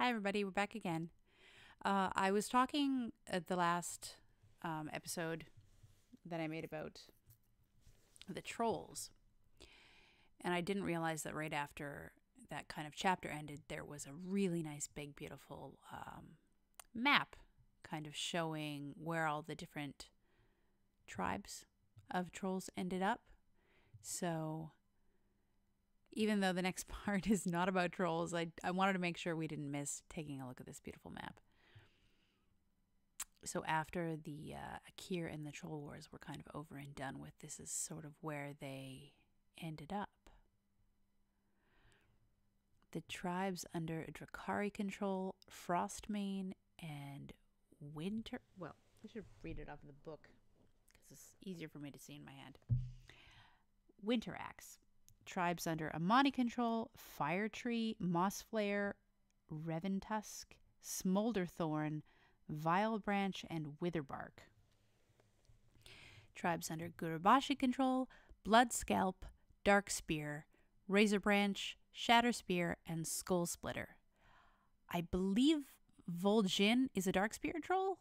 Hi, everybody. We're back again. I was talking at the last episode that I made about the trolls, and I didn't realize that right after that kind of chapter ended, there was a really nice, big, beautiful map kind of showing where all the different tribes of trolls ended up. So even though the next part is not about trolls, I wanted to make sure we didn't miss taking a look at this beautiful map. So after the Akir and the Troll Wars were kind of over and done with, this is sort of where they ended up. The tribes under Drakari control, Frostmane and Winter... Well, I should read it off of the book because it's easier for me to see in my hand. Winteraxe. Tribes under Amani control, Firetree, Mossflare, Reventusk, Smolderthorn, Vilebranch, and Witherbark. Tribes under Gurabashi control, Bloodscalp, Darkspear, Razorbranch, Shatterspear, and Skullsplitter. I believe Vol'jin is a Darkspear troll?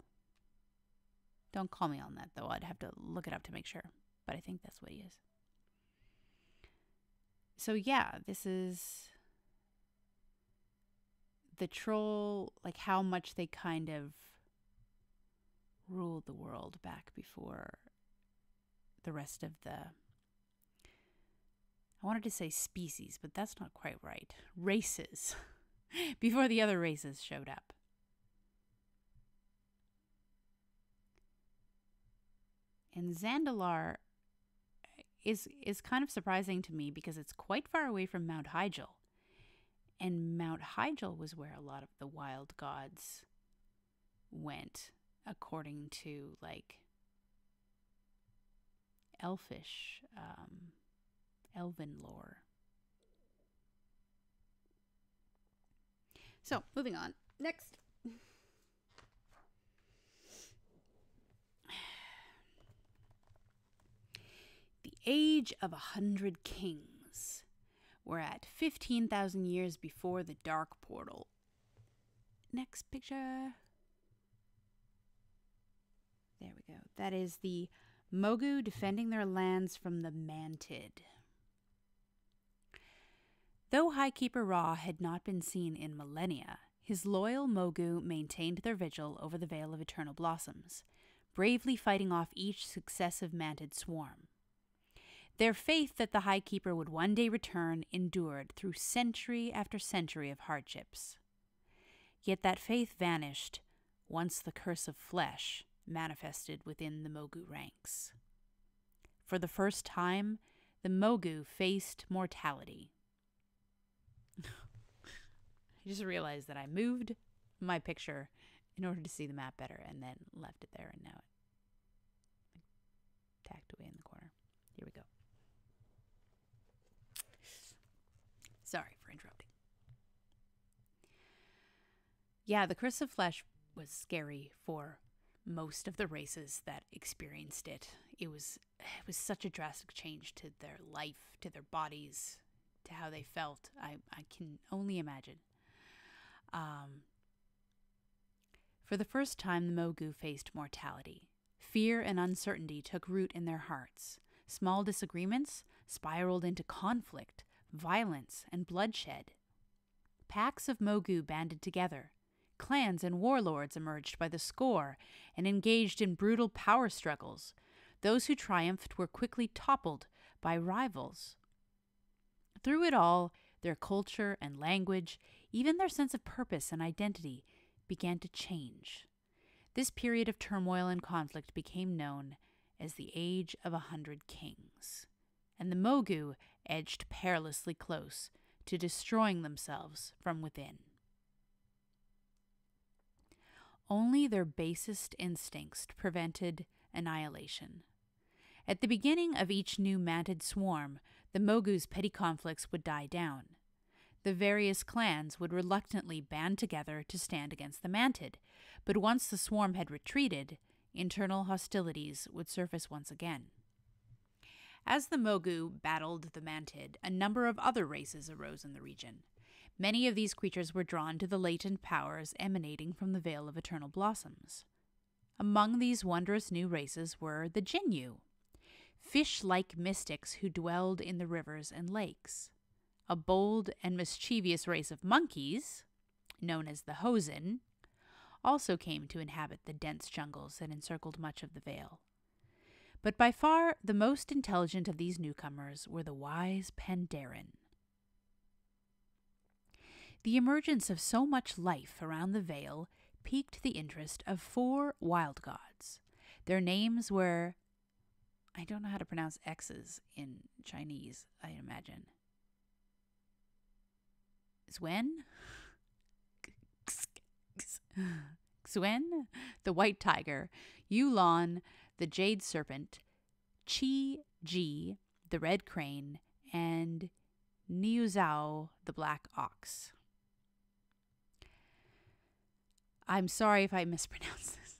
Don't call me on that, though. I'd have to look it up to make sure. But I think that's what he is. So yeah, this is the troll, like how much they kind of ruled the world back before the rest of the, I wanted to say species, but that's not quite right. Races. Before the other races showed up. And Zandalar is kind of surprising to me because it's quite far away from Mount Hyjal. And Mount Hyjal was where a lot of the wild gods went, according to, like, elfish, elven lore. So, moving on. Next. Age of 100 Kings. We're at 15,000 years before the Dark Portal. Next picture. There we go. That is the Mogu defending their lands from the Mantid. Though Highkeeper Ra had not been seen in millennia, his loyal Mogu maintained their vigil over the Vale of Eternal Blossoms, bravely fighting off each successive Mantid swarm. Their faith that the High Keeper would one day return endured through century after century of hardships. Yet that faith vanished once the curse of flesh manifested within the Mogu ranks. For the first time, the Mogu faced mortality. I just realized that I moved my picture in order to see the map better and then left it there, and now it tacked away in the corner. Here we go. Sorry for interrupting. Yeah, the Curse of Flesh was scary for most of the races that experienced it. It was such a drastic change to their life, to their bodies, to how they felt. I can only imagine. For the first time, the Mogu faced mortality. Fear and uncertainty took root in their hearts. Small disagreements spiraled into conflict, violence, and bloodshed. Packs of Mogu banded together. Clans and warlords emerged by the score and engaged in brutal power struggles. Those who triumphed were quickly toppled by rivals. Through it all, their culture and language, even their sense of purpose and identity, began to change. This period of turmoil and conflict became known as the Age of 100 Kings, and the Mogu edged perilously close to destroying themselves from within. Only their basest instincts prevented annihilation. At the beginning of each new Mantid swarm, the Mogu's petty conflicts would die down. The various clans would reluctantly band together to stand against the Mantid, but once the swarm had retreated, internal hostilities would surface once again. As the Mogu battled the Mantid, a number of other races arose in the region. Many of these creatures were drawn to the latent powers emanating from the Veil of Eternal Blossoms. Among these wondrous new races were the Jinyu, fish-like mystics who dwelled in the rivers and lakes. A bold and mischievous race of monkeys, known as the Hosen, also came to inhabit the dense jungles that encircled much of the Vale. But by far the most intelligent of these newcomers were the wise Pandaren. The emergence of so much life around the Vale piqued the interest of 4 wild gods. Their names were... I don't know how to pronounce X's in Chinese, I imagine. Zwen? Xuen, the white tiger, Yulon, the jade serpent, Chi Ji, the red crane, and Niuzhao, the black ox. I'm sorry if I mispronounce this.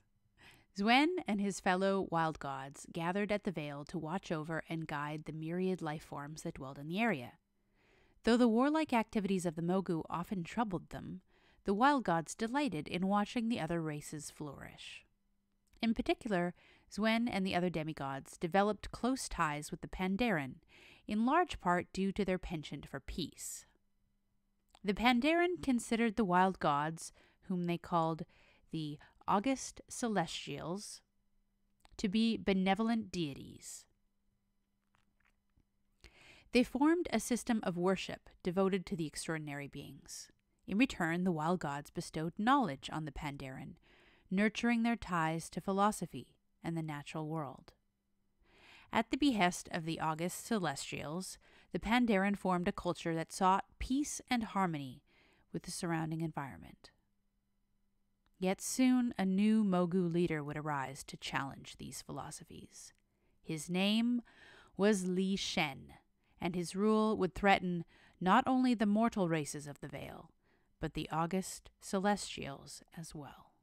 Zuen and his fellow wild gods gathered at the Vale to watch over and guide the myriad life forms that dwelled in the area. Though the warlike activities of the Mogu often troubled them, the wild gods delighted in watching the other races flourish. In particular, Zuen and the other demigods developed close ties with the Pandaren, in large part due to their penchant for peace. The Pandaren considered the wild gods, whom they called the August Celestials, to be benevolent deities. They formed a system of worship devoted to the extraordinary beings. In return, the wild gods bestowed knowledge on the Pandaren, nurturing their ties to philosophy and the natural world. At the behest of the August Celestials, the Pandaren formed a culture that sought peace and harmony with the surrounding environment. Yet soon a new Mogu leader would arise to challenge these philosophies. His name was Li Shen, and his rule would threaten not only the mortal races of the Vale, but the August Celestials as well.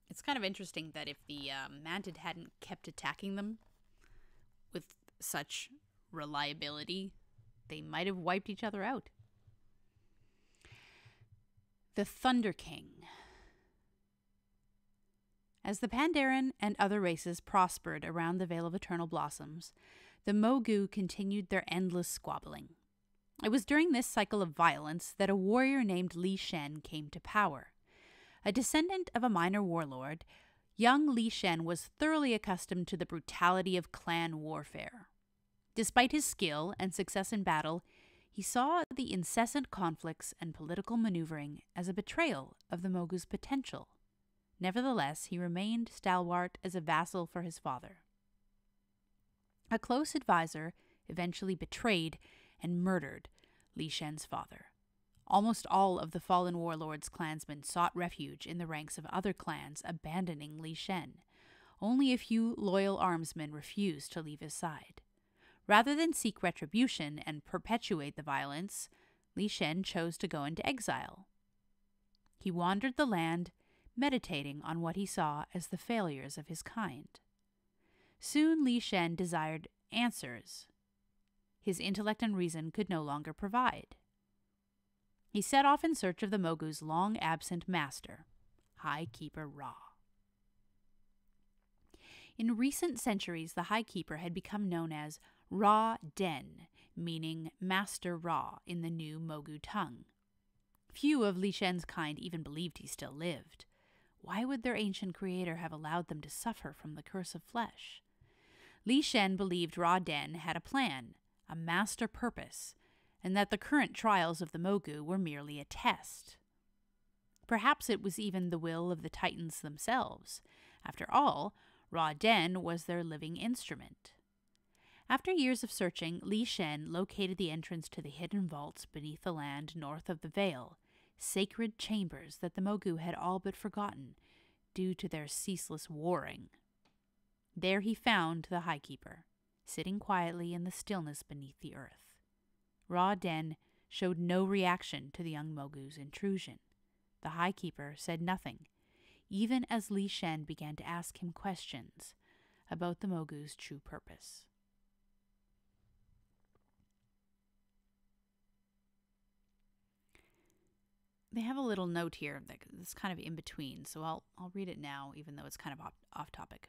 It's kind of interesting that if the Mantid hadn't kept attacking them with such reliability, they might have wiped each other out. The Thunder King. As the Pandaren and other races prospered around the Vale of Eternal Blossoms, the Mogu continued their endless squabbling. It was during this cycle of violence that a warrior named Li Shen came to power. A descendant of a minor warlord, young Li Shen was thoroughly accustomed to the brutality of clan warfare. Despite his skill and success in battle, he saw the incessant conflicts and political maneuvering as a betrayal of the Mogu's potential. Nevertheless, he remained stalwart as a vassal for his father. A close advisor eventually betrayed and murdered Li Shen's father. Almost all of the fallen warlord's clansmen sought refuge in the ranks of other clans, abandoning Li Shen. Only a few loyal armsmen refused to leave his side. Rather than seek retribution and perpetuate the violence, Li Shen chose to go into exile. He wandered the land, meditating on what he saw as the failures of his kind. Soon Li Shen desired answers his intellect and reason could no longer provide. He set off in search of the Mogu's long-absent master, High Keeper Ra. In recent centuries, the High Keeper had become known as Ra Den, meaning Master Ra in the new Mogu tongue. Few of Li Shen's kind even believed he still lived. Why would their ancient creator have allowed them to suffer from the curse of flesh? Li Shen believed Ra Den had a plan, a master purpose, and that the current trials of the Mogu were merely a test. Perhaps it was even the will of the Titans themselves. After all, Ra Den was their living instrument. After years of searching, Li Shen located the entrance to the hidden vaults beneath the land north of the Vale, sacred chambers that the Mogu had all but forgotten due to their ceaseless warring. There he found the High Keeper, sitting quietly in the stillness beneath the earth. Ra Den showed no reaction to the young Mogu's intrusion. The High Keeper said nothing, even as Li Shen began to ask him questions about the Mogu's true purpose. they have a little note here that's kind of in between, so I'll read it now, even though it's kind of off topic.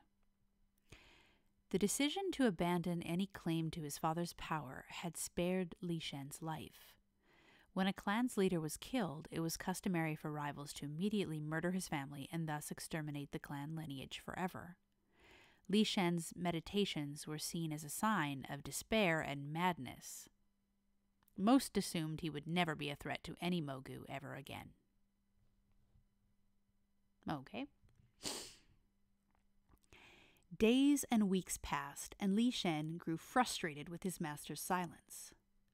The decision to abandon any claim to his father's power had spared Li Shen's life. When a clan's leader was killed, it was customary for rivals to immediately murder his family and thus exterminate the clan lineage forever. Li Shen's meditations were seen as a sign of despair and madness. Most assumed he would never be a threat to any Mogu ever again. Okay. Days and weeks passed, and Li Shen grew frustrated with his master's silence.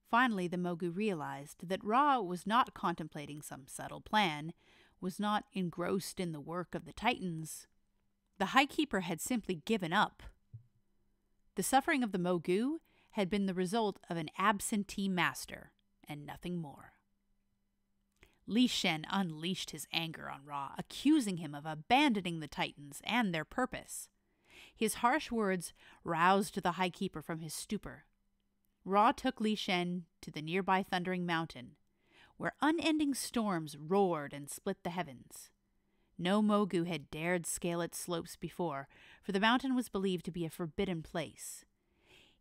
Finally, the Mogu realized that Ra was not contemplating some subtle plan, was not engrossed in the work of the Titans. The High Keeper had simply given up. The suffering of the Mogu had been the result of an absentee master, and nothing more. Li Shen unleashed his anger on Ra, accusing him of abandoning the Titans and their purpose. His harsh words roused the High Keeper from his stupor. Ra took Li Shen to the nearby Thundering Mountain, where unending storms roared and split the heavens. No Mogu had dared scale its slopes before, for the mountain was believed to be a forbidden place.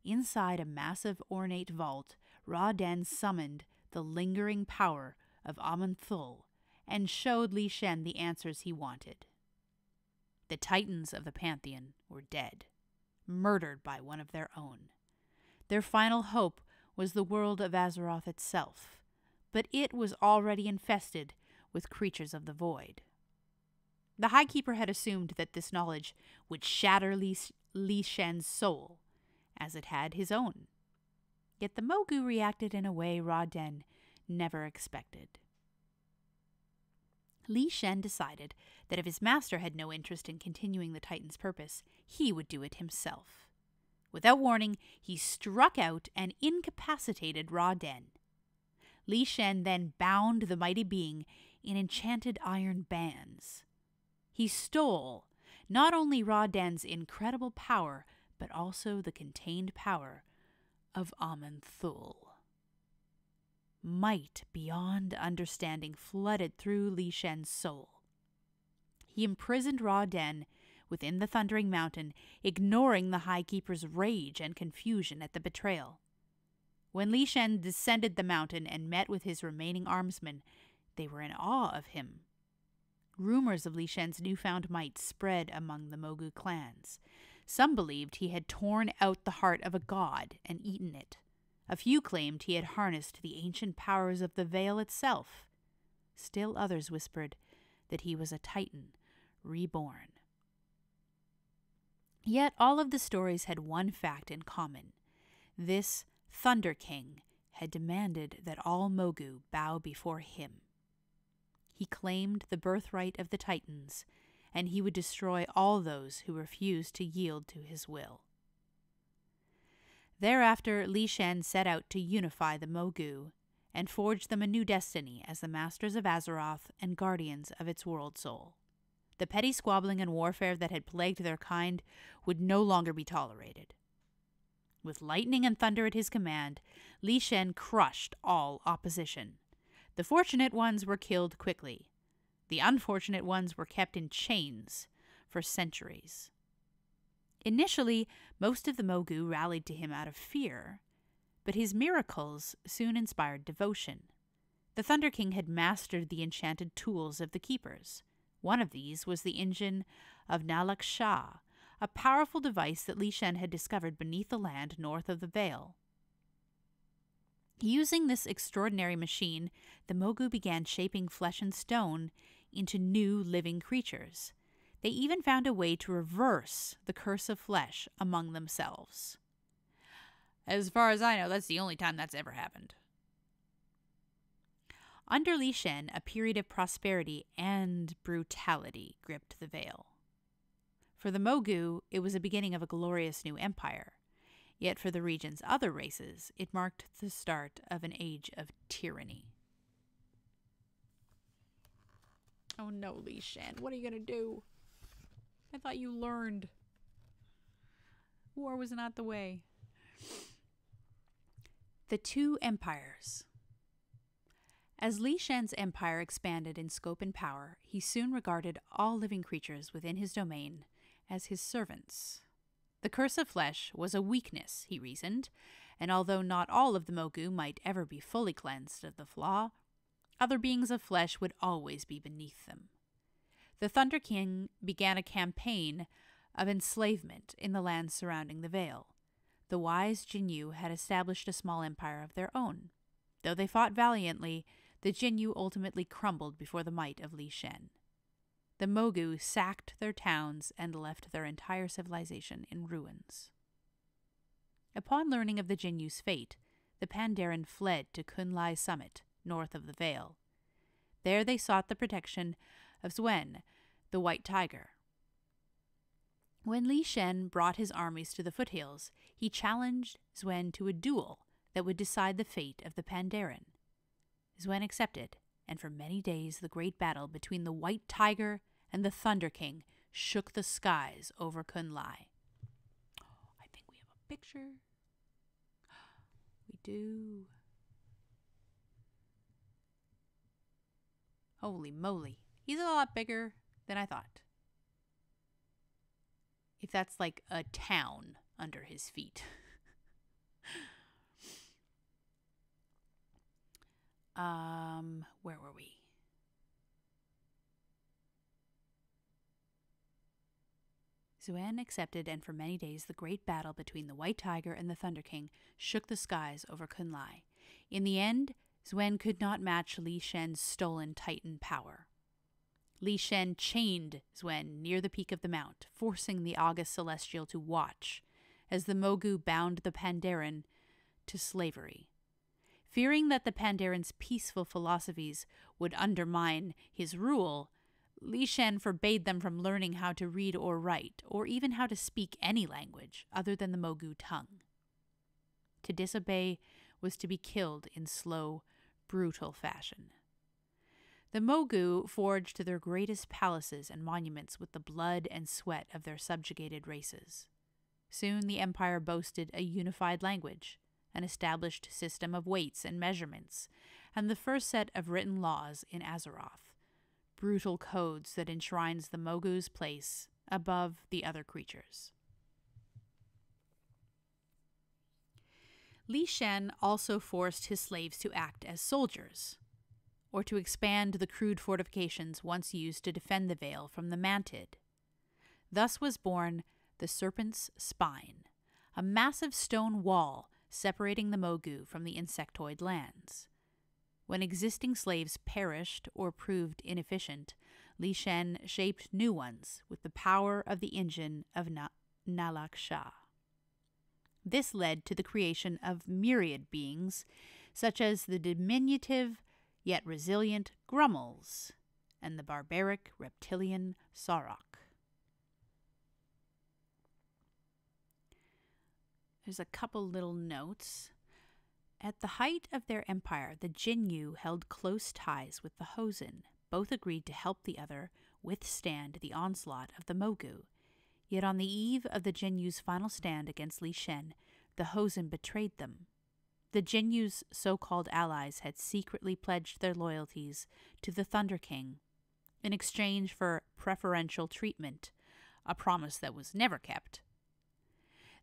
Inside a massive ornate vault, Ra Den summoned the lingering power of Amun-Thul and showed Li Shen the answers he wanted. The Titans of the Pantheon were dead, murdered by one of their own. Their final hope was the world of Azeroth itself, but it was already infested with creatures of the void. The High Keeper had assumed that this knowledge would shatter Li Shen's soul, as it had his own. Yet the Mogu reacted in a way Ra Den never expected. Li Shen decided that if his master had no interest in continuing the Titan's purpose, he would do it himself. Without warning, he struck out and incapacitated Ra Den. Li Shen then bound the mighty being in enchanted iron bands. He stole not only Ra Den's incredible power, but also the contained power of Amun-Thul. Might beyond understanding flooded through Li Shen's soul. He imprisoned Ra Den within the Thundering Mountain, ignoring the High Keeper's rage and confusion at the betrayal. When Li Shen descended the mountain and met with his remaining armsmen, they were in awe of him. Rumors of Li Shen's newfound might spread among the Mogu clans. Some believed he had torn out the heart of a god and eaten it. A few claimed he had harnessed the ancient powers of the Veil itself. Still others whispered that he was a Titan, reborn. Yet all of the stories had one fact in common. This Thunder King had demanded that all Mogu bow before him. He claimed the birthright of the Titans, and he would destroy all those who refused to yield to his will. Thereafter, Li Shen set out to unify the Mogu and forge them a new destiny as the masters of Azeroth and guardians of its world soul. The petty squabbling and warfare that had plagued their kind would no longer be tolerated. With lightning and thunder at his command, Li Shen crushed all opposition. The fortunate ones were killed quickly. The unfortunate ones were kept in chains for centuries. Initially, most of the Mogu rallied to him out of fear, but his miracles soon inspired devotion. The Thunder King had mastered the enchanted tools of the Keepers. One of these was the engine of Nalak Shah, a powerful device that Li Shen had discovered beneath the land north of the Veil. Using this extraordinary machine, the Mogu began shaping flesh and stone into new living creatures. They even found a way to reverse the curse of flesh among themselves. As far as I know, that's the only time that's ever happened. Under Li Shen, a period of prosperity and brutality gripped the Veil. For the Mogu, it was the beginning of a glorious new empire. Yet for the region's other races, it marked the start of an age of tyranny. Oh no, Li Shen, what are you going to do? I thought you learned. War was not the way. The two empires. As Li Shen's empire expanded in scope and power, he soon regarded all living creatures within his domain as his servants. The curse of flesh was a weakness, he reasoned, and although not all of the Mogu might ever be fully cleansed of the flaw, other beings of flesh would always be beneath them. The Thunder King began a campaign of enslavement in the lands surrounding the Vale. The wise Jinyu had established a small empire of their own. Though they fought valiantly, the Jinyu ultimately crumbled before the might of Li Shen. The Mogu sacked their towns and left their entire civilization in ruins. Upon learning of the Jinyu's fate, the Pandaren fled to Kunlai Summit, north of the Vale. There they sought the protection of Zuen, the White Tiger. When Li Shen brought his armies to the foothills, he challenged Zuen to a duel that would decide the fate of the Pandaren. Zuen accepted, and for many days the great battle between the White Tiger and the Thunder King shook the skies over Kunlai. I think we have a picture. We do. Holy moly. He's a lot bigger than I thought. If that's like a town under his feet. Where were we? Zuen accepted, and for many days the great battle between the White Tiger and the Thunder King shook the skies over Kunlai. In the end, Zuen could not match Li Shen's stolen Titan power. Li Shen chained Zuen near the peak of the mount, forcing the august celestial to watch as the Mogu bound the Pandaren to slavery. Fearing that the Pandaren's peaceful philosophies would undermine his rule, Li Shen forbade them from learning how to read or write, or even how to speak any language other than the Mogu tongue. To disobey was to be killed in slow, brutal fashion. The Mogu forged their greatest palaces and monuments with the blood and sweat of their subjugated races. Soon the empire boasted a unified language, an established system of weights and measurements, and the first set of written laws in Azeroth, brutal codes that enshrines the Mogu's place above the other creatures. Li Shen also forced his slaves to act as soldiers, or to expand the crude fortifications once used to defend the Vale from the Mantid. Thus was born the Serpent's Spine, a massive stone wall separating the Mogu from the insectoid lands. When existing slaves perished or proved inefficient, Li Shen shaped new ones with the power of the engine of Nalak Shah. This led to the creation of myriad beings, such as the diminutive yet resilient Grummels and the barbaric reptilian Sarok. There's a couple little notes. At the height of their empire, the Jinyu held close ties with the Hosen. Both agreed to help the other withstand the onslaught of the Mogu. Yet on the eve of the Jinyu's final stand against Li Shen, the Hosen betrayed them. The Jinyu's so-called allies had secretly pledged their loyalties to the Thunder King in exchange for preferential treatment, a promise that was never kept.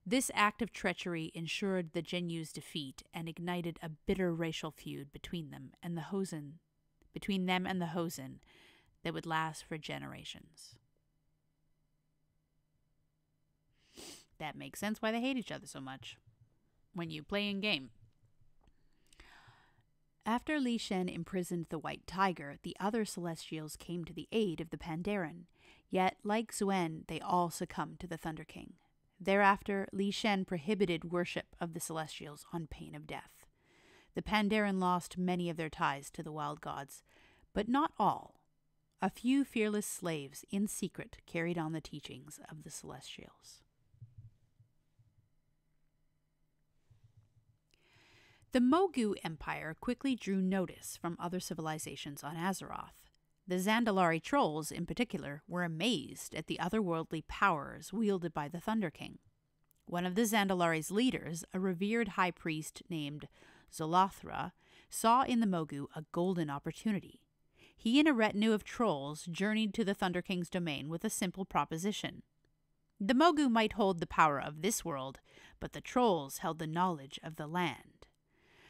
This act of treachery ensured the Jinyu's defeat and ignited a bitter racial feud between them and the Hosen that would last for generations. That makes sense why they hate each other so much when you play in game. After Li Shen imprisoned the White Tiger, the other Celestials came to the aid of the Pandaren. Yet, like Zuen, they all succumbed to the Thunder King. Thereafter, Li Shen prohibited worship of the Celestials on pain of death. The Pandaren lost many of their ties to the wild gods, but not all. A few fearless slaves in secret carried on the teachings of the Celestials. The Mogu Empire quickly drew notice from other civilizations on Azeroth. The Zandalari trolls, in particular, were amazed at the otherworldly powers wielded by the Thunder King. One of the Zandalari's leaders, a revered high priest named Zolothra, saw in the Mogu a golden opportunity. He and a retinue of trolls journeyed to the Thunder King's domain with a simple proposition. The Mogu might hold the power of this world, but the trolls held the knowledge of the land.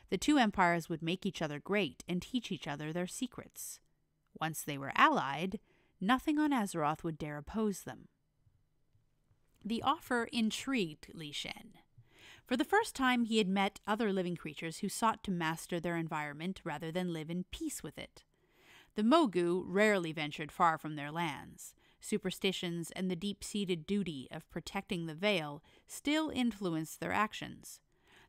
The two empires would make each other great and teach each other their secrets. Once they were allied, nothing on Azeroth would dare oppose them. The offer intrigued Li Shen. For the first time, he had met other living creatures who sought to master their environment rather than live in peace with it. The Mogu rarely ventured far from their lands. Superstitions and the deep-seated duty of protecting the Veil still influenced their actions.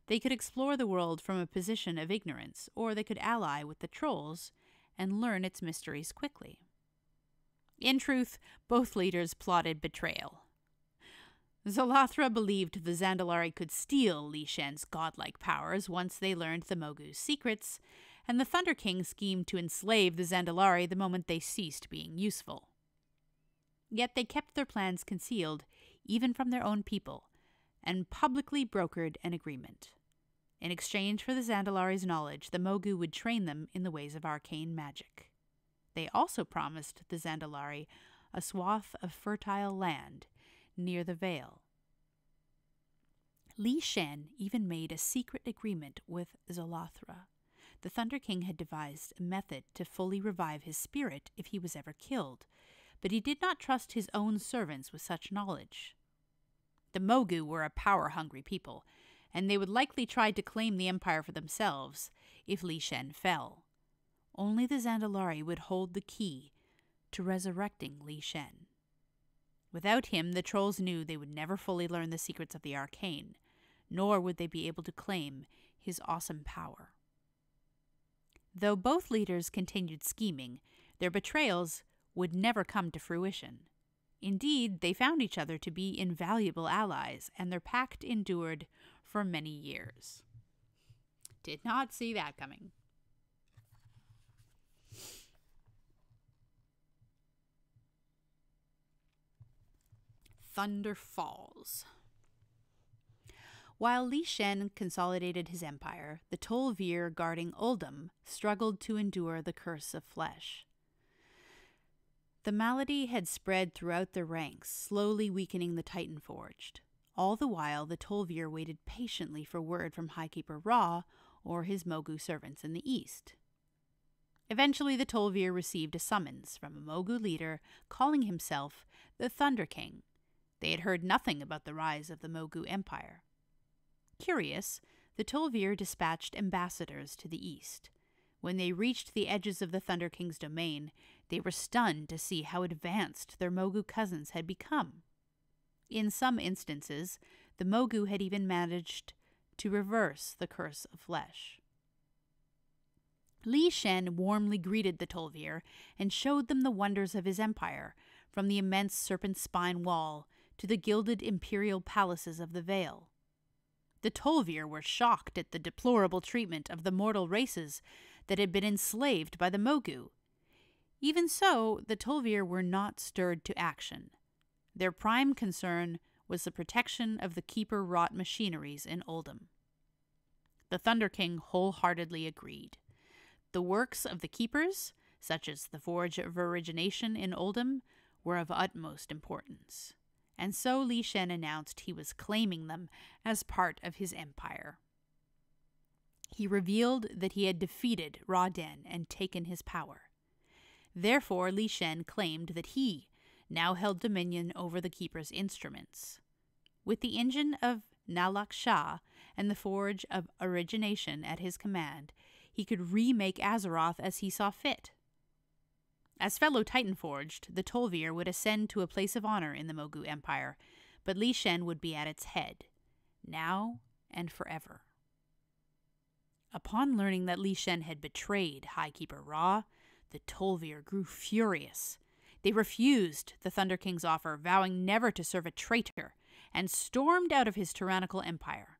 They could explore the world from a position of ignorance, or they could ally with the trolls and learn its mysteries quickly. In truth, both leaders plotted betrayal. Zalathra believed the Zandalari could steal Li Shen's godlike powers once they learned the Mogu's secrets, and the Thunder King schemed to enslave the Zandalari the moment they ceased being useful. Yet they kept their plans concealed, even from their own people, and publicly brokered an agreement. In exchange for the Zandalari's knowledge, the Mogu would train them in the ways of arcane magic. They also promised the Zandalari a swath of fertile land near the Veil. Li Shen even made a secret agreement with Zalathra. The Thunder King had devised a method to fully revive his spirit if he was ever killed, but he did not trust his own servants with such knowledge. The Mogu were a power-hungry people, and they would likely try to claim the empire for themselves if Li Shen fell. Only the Zandalari would hold the key to resurrecting Li Shen. Without him, the trolls knew they would never fully learn the secrets of the arcane, nor would they be able to claim his awesome power. Though both leaders continued scheming, their betrayals would never come to fruition. Indeed, they found each other to be invaluable allies, and their pact endured for many years. Did not see that coming. Thunder Falls. While Li Shen consolidated his empire, the Tol'vir guarding Uldum struggled to endure the curse of flesh. The malady had spread throughout the ranks, slowly weakening the Titan Forged. All the while, the Tol'vir waited patiently for word from Highkeeper Ra or his Mogu servants in the east. Eventually, the Tol'vir received a summons from a Mogu leader calling himself the Thunder King. They had heard nothing about the rise of the Mogu Empire. Curious, the Tol'vir dispatched ambassadors to the east. When they reached the edges of the Thunder King's domain, they were stunned to see how advanced their Mogu cousins had become. In some instances, the Mogu had even managed to reverse the curse of flesh. Li Shen warmly greeted the Tol'vir and showed them the wonders of his empire, from the immense serpent spine wall to the gilded imperial palaces of the Veil. The Tol'vir were shocked at the deplorable treatment of the mortal races that had been enslaved by the Mogu. Even so, the Tol'vir were not stirred to action. Their prime concern was the protection of the Keeper-wrought machineries in Uldum. The Thunder King wholeheartedly agreed. The works of the Keepers, such as the Forge of Origination in Uldum, were of utmost importance, and so Li Shen announced he was claiming them as part of his empire. He revealed that he had defeated Ra-Den and taken his power. Therefore, Li Shen claimed that he now held dominion over the Keeper's instruments. With the engine of Nalak Shah and the Forge of Origination at his command, he could remake Azeroth as he saw fit. As fellow Titan-forged, the Tol'vir would ascend to a place of honor in the Mogu Empire, but Li Shen would be at its head, now and forever. Upon learning that Li Shen had betrayed Highkeeper Ra, the Tol'vir grew furious. They refused the Thunder King's offer, vowing never to serve a traitor, and stormed out of his tyrannical empire.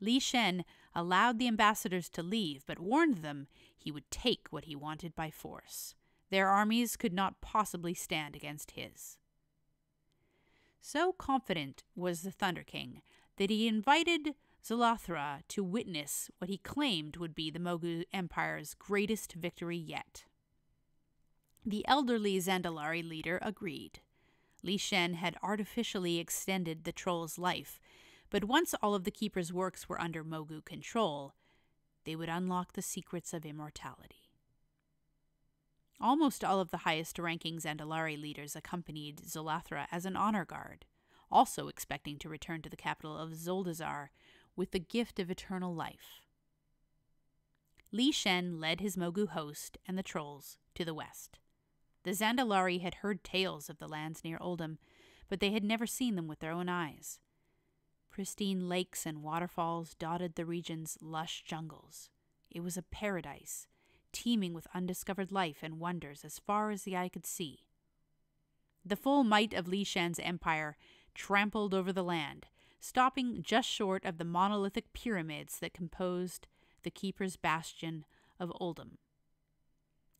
Li Shen allowed the ambassadors to leave, but warned them he would take what he wanted by force. Their armies could not possibly stand against his. So confident was the Thunder King that he invited Zalathra to witness what he claimed would be the Mogu Empire's greatest victory yet. The elderly Zandalari leader agreed. Li Shen had artificially extended the troll's life, but once all of the Keeper's works were under Mogu control, they would unlock the secrets of immortality. Almost all of the highest-ranking Zandalari leaders accompanied Zalathra as an honor guard, also expecting to return to the capital of Zoldazar with the gift of eternal life. Li Shen led his Mogu host and the trolls to the west. The Zandalari had heard tales of the lands near Oldham, but they had never seen them with their own eyes. Pristine lakes and waterfalls dotted the region's lush jungles. It was a paradise, teeming with undiscovered life and wonders as far as the eye could see. The full might of Li Shen's empire trampled over the land, stopping just short of the monolithic pyramids that composed the Keeper's bastion of Oldham.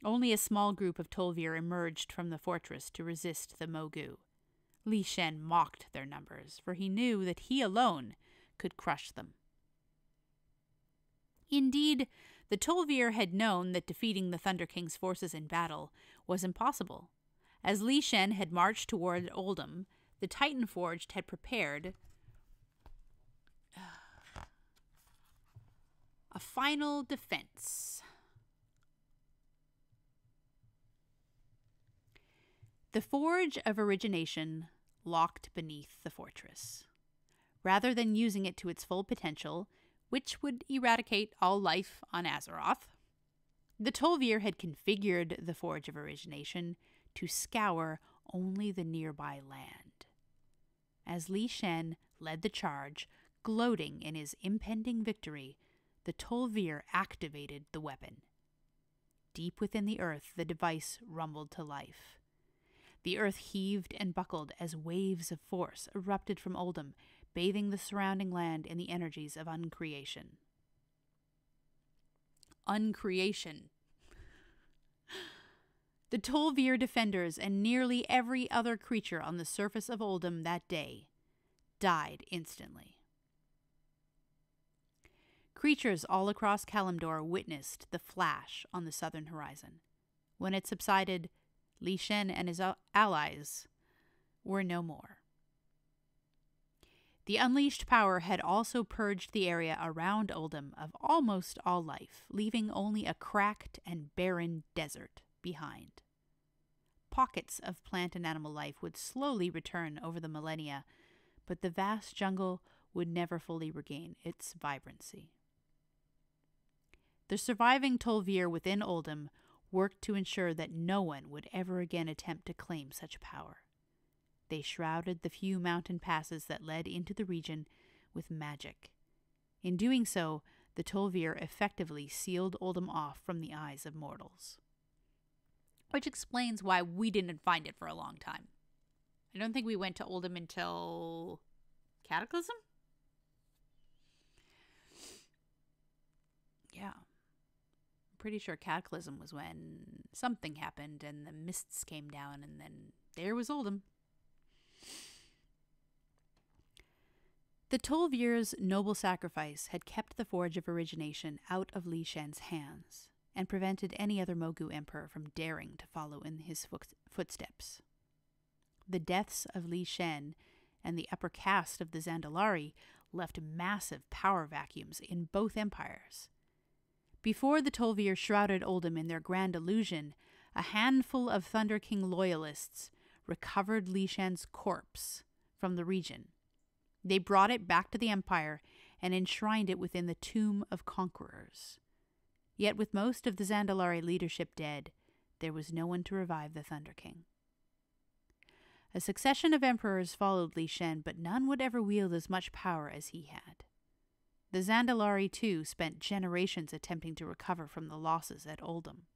Only a small group of Tol'vir emerged from the fortress to resist the Mogu. Li Shen mocked their numbers, for he knew that he alone could crush them. Indeed, the Tol'vir had known that defeating the Thunder King's forces in battle was impossible. As Li Shen had marched toward Oldham, the Titan Forged had prepared a final defense. The Forge of Origination locked beneath the fortress. Rather than using it to its full potential, which would eradicate all life on Azeroth, the Tol'vir had configured the Forge of Origination to scour only the nearby land. As Li Shen led the charge, gloating in his impending victory, the Tol'vir activated the weapon. Deep within the earth, the device rumbled to life. The earth heaved and buckled as waves of force erupted from Oldham, bathing the surrounding land in the energies of uncreation. Uncreation. The Tol'vir defenders and nearly every other creature on the surface of Oldham that day died instantly. Creatures all across Kalimdor witnessed the flash on the southern horizon. When it subsided, Li Shen and his allies were no more. The unleashed power had also purged the area around Oldham of almost all life, leaving only a cracked and barren desert behind. Pockets of plant and animal life would slowly return over the millennia, but the vast jungle would never fully regain its vibrancy. The surviving Tol'vir within Oldham worked to ensure that no one would ever again attempt to claim such power. They shrouded the few mountain passes that led into the region with magic. In doing so, the Tol'vir effectively sealed Oldham off from the eyes of mortals. Which explains why we didn't find it for a long time. I don't think we went to Oldham until Cataclysm? Yeah. Pretty sure Cataclysm was when something happened and the mists came down and then there was Oldham. The Tol'vir's noble sacrifice had kept the Forge of Origination out of Li Shen's hands and prevented any other Mogu emperor from daring to follow in his footsteps. The deaths of Li Shen and the upper caste of the Zandalari left massive power vacuums in both empires. Before the Tol'vir shrouded Oldham in their grand illusion, a handful of Thunder King loyalists recovered Li Shen's corpse from the region. They brought it back to the Empire and enshrined it within the Tomb of Conquerors. Yet with most of the Zandalari leadership dead, there was no one to revive the Thunder King. A succession of emperors followed Li Shen, but none would ever wield as much power as he had. The Zandalari, too, spent generations attempting to recover from the losses at Oldham.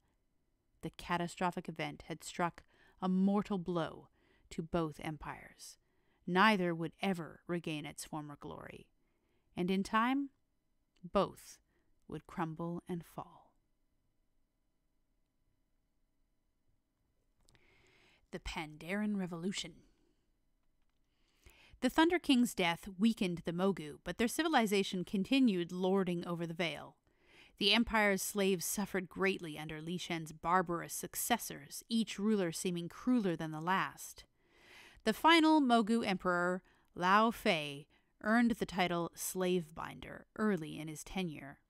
The catastrophic event had struck a mortal blow to both empires. Neither would ever regain its former glory, and in time, both would crumble and fall. The Pandaren Revolution. The The Thunder King's death weakened the Mogu, but their civilization continued lording over the Vale. The Empire's slaves suffered greatly under Li Shen's barbarous successors, each ruler seeming crueler than the last. The final Mogu emperor, Lao Fei, earned the title Slave Binder early in his tenure.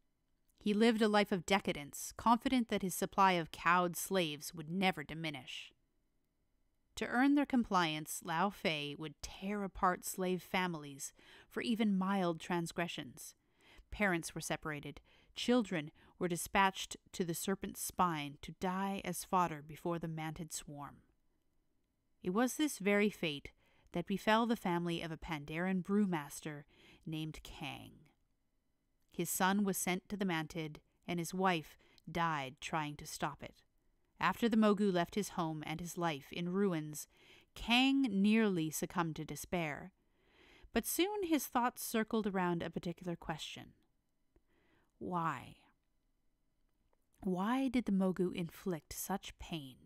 He lived a life of decadence, confident that his supply of cowed slaves would never diminish. To earn their compliance, Lao Fei would tear apart slave families for even mild transgressions. Parents were separated. Children were dispatched to the serpent's spine to die as fodder before the manted swarm. It was this very fate that befell the family of a Pandaren brewmaster named Kang. His son was sent to the manted, and his wife died trying to stop it. After the Mogu left his home and his life in ruins, Kang nearly succumbed to despair. But soon his thoughts circled around a particular question. Why? Why did the Mogu inflict such pain?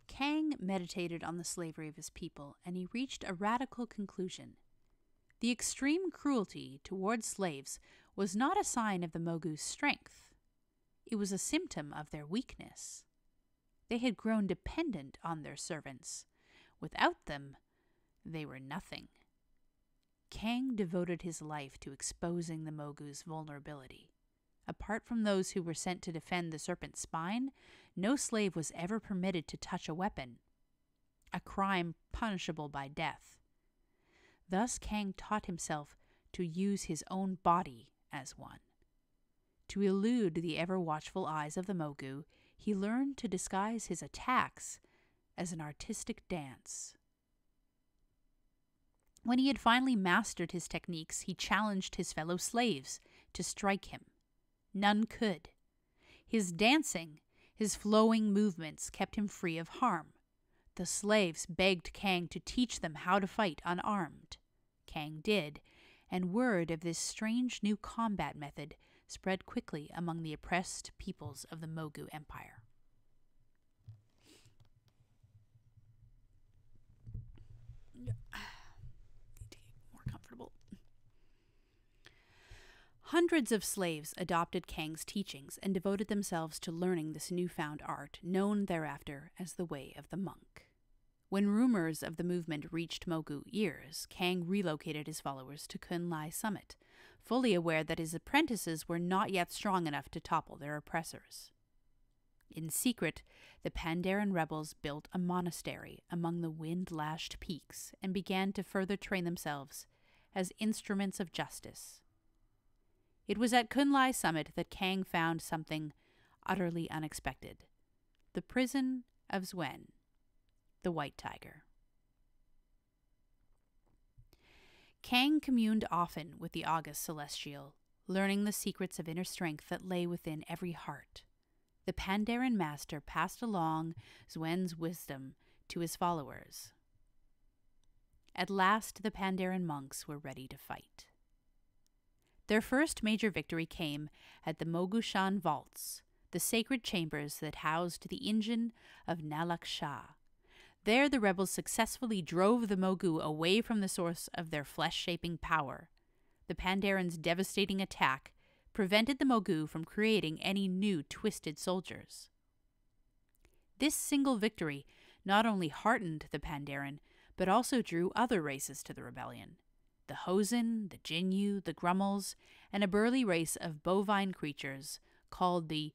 Kang meditated on the slavery of his people, and he reached a radical conclusion. The extreme cruelty toward slaves was not a sign of the Mogu's strength. It was a symptom of their weakness. They had grown dependent on their servants. Without them, they were nothing. Kang devoted his life to exposing the Mogu's vulnerability. Apart from those who were sent to defend the serpent's spine, no slave was ever permitted to touch a weapon, a crime punishable by death. Thus Kang taught himself to use his own body as one. To elude the ever-watchful eyes of the Mogu, he learned to disguise his attacks as an artistic dance. When he had finally mastered his techniques, he challenged his fellow slaves to strike him. None could. His dancing, his flowing movements kept him free of harm. The slaves begged Kang to teach them how to fight unarmed. Kang did, and word of this strange new combat method spread quickly among the oppressed peoples of the Mogu Empire. More comfortable. Hundreds of slaves adopted Kang's teachings and devoted themselves to learning this newfound art, known thereafter as the Way of the Monk. When rumors of the movement reached Mogu ears, Kang relocated his followers to Kunlai Summit, fully aware that his apprentices were not yet strong enough to topple their oppressors. In secret, the Pandaren rebels built a monastery among the wind-lashed peaks and began to further train themselves as instruments of justice. It was at Kunlai Summit that Kang found something utterly unexpected: the prison of Zwen, the White Tiger. Kang communed often with the august celestial, learning the secrets of inner strength that lay within every heart. The Pandaren master passed along Zwen's wisdom to his followers. At last the Pandaren monks were ready to fight. Their first major victory came at the Mogushan Vaults, the sacred chambers that housed the engine of Nalak Shah. There the rebels successfully drove the Mogu away from the source of their flesh-shaping power. The Pandarens' devastating attack prevented the Mogu from creating any new twisted soldiers. This single victory not only heartened the Pandaren, but also drew other races to the rebellion. The Hosen, the Jinyu, the Grummels, and a burly race of bovine creatures called the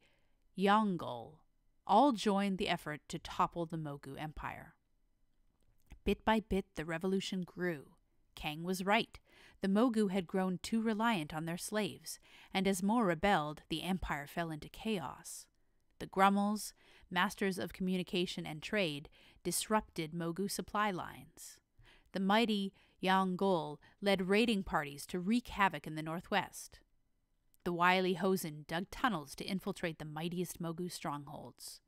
Yongol all joined the effort to topple the Mogu Empire. Bit by bit, the revolution grew. Kang was right. The Mogu had grown too reliant on their slaves, and as more rebelled, the empire fell into chaos. The Grummels, masters of communication and trade, disrupted Mogu supply lines. The mighty Yongol led raiding parties to wreak havoc in the northwest. The wily Hosen dug tunnels to infiltrate the mightiest Mogu strongholds.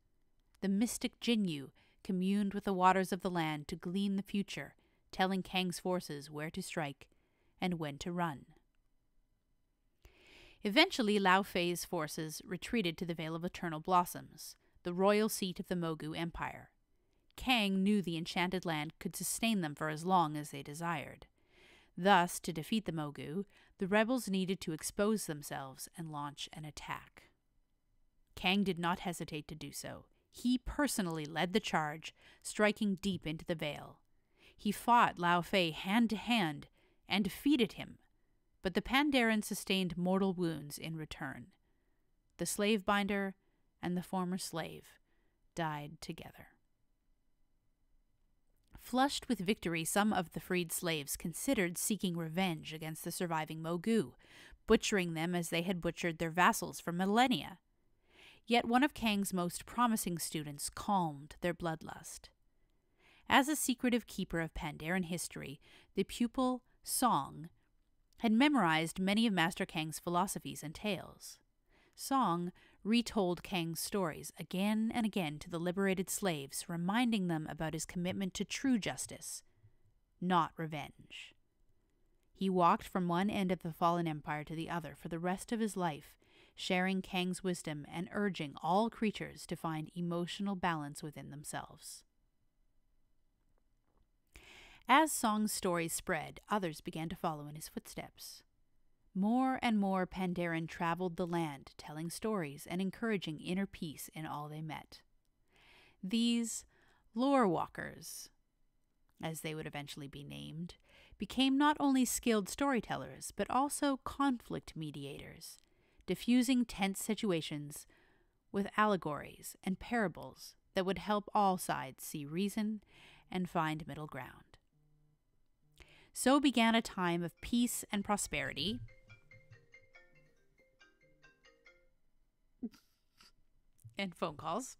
The mystic Jinyu communed with the waters of the land to glean the future, telling Kang's forces where to strike and when to run. Eventually, Lao Fei's forces retreated to the Vale of Eternal Blossoms, the royal seat of the Mogu Empire. Kang knew the enchanted land could sustain them for as long as they desired. Thus, to defeat the Mogu, the rebels needed to expose themselves and launch an attack. Kang did not hesitate to do so. He personally led the charge, striking deep into the Vale. He fought Lao Fei hand to hand and defeated him, but the Pandaren sustained mortal wounds in return. The slave binder and the former slave died together. Flushed with victory, some of the freed slaves considered seeking revenge against the surviving Mogu, butchering them as they had butchered their vassals for millennia. Yet one of Kang's most promising students calmed their bloodlust. As a secretive keeper of Pandaren history, the pupil, Song, had memorized many of Master Kang's philosophies and tales. Song retold Kang's stories again and again to the liberated slaves, reminding them about his commitment to true justice, not revenge. He walked from one end of the fallen empire to the other for the rest of his life, sharing Kang's wisdom and urging all creatures to find emotional balance within themselves. As Song's stories spread, others began to follow in his footsteps. More and more Pandaren traveled the land, telling stories and encouraging inner peace in all they met. These lore walkers, as they would eventually be named, became not only skilled storytellers, but also conflict mediators, diffusing tense situations with allegories and parables that would help all sides see reason and find middle ground. So began a time of peace and prosperity. And phone calls.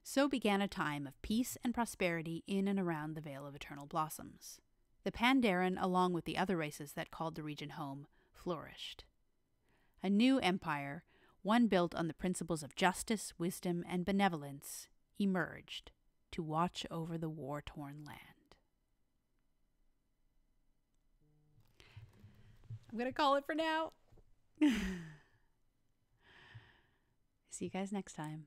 So began a time of peace and prosperity in and around the Vale of Eternal Blossoms. The Pandaren, along with the other races that called the region home, flourished. A new empire, one built on the principles of justice, wisdom, and benevolence, emerged to watch over the war-torn land. I'm going to call it for now. See you guys next time.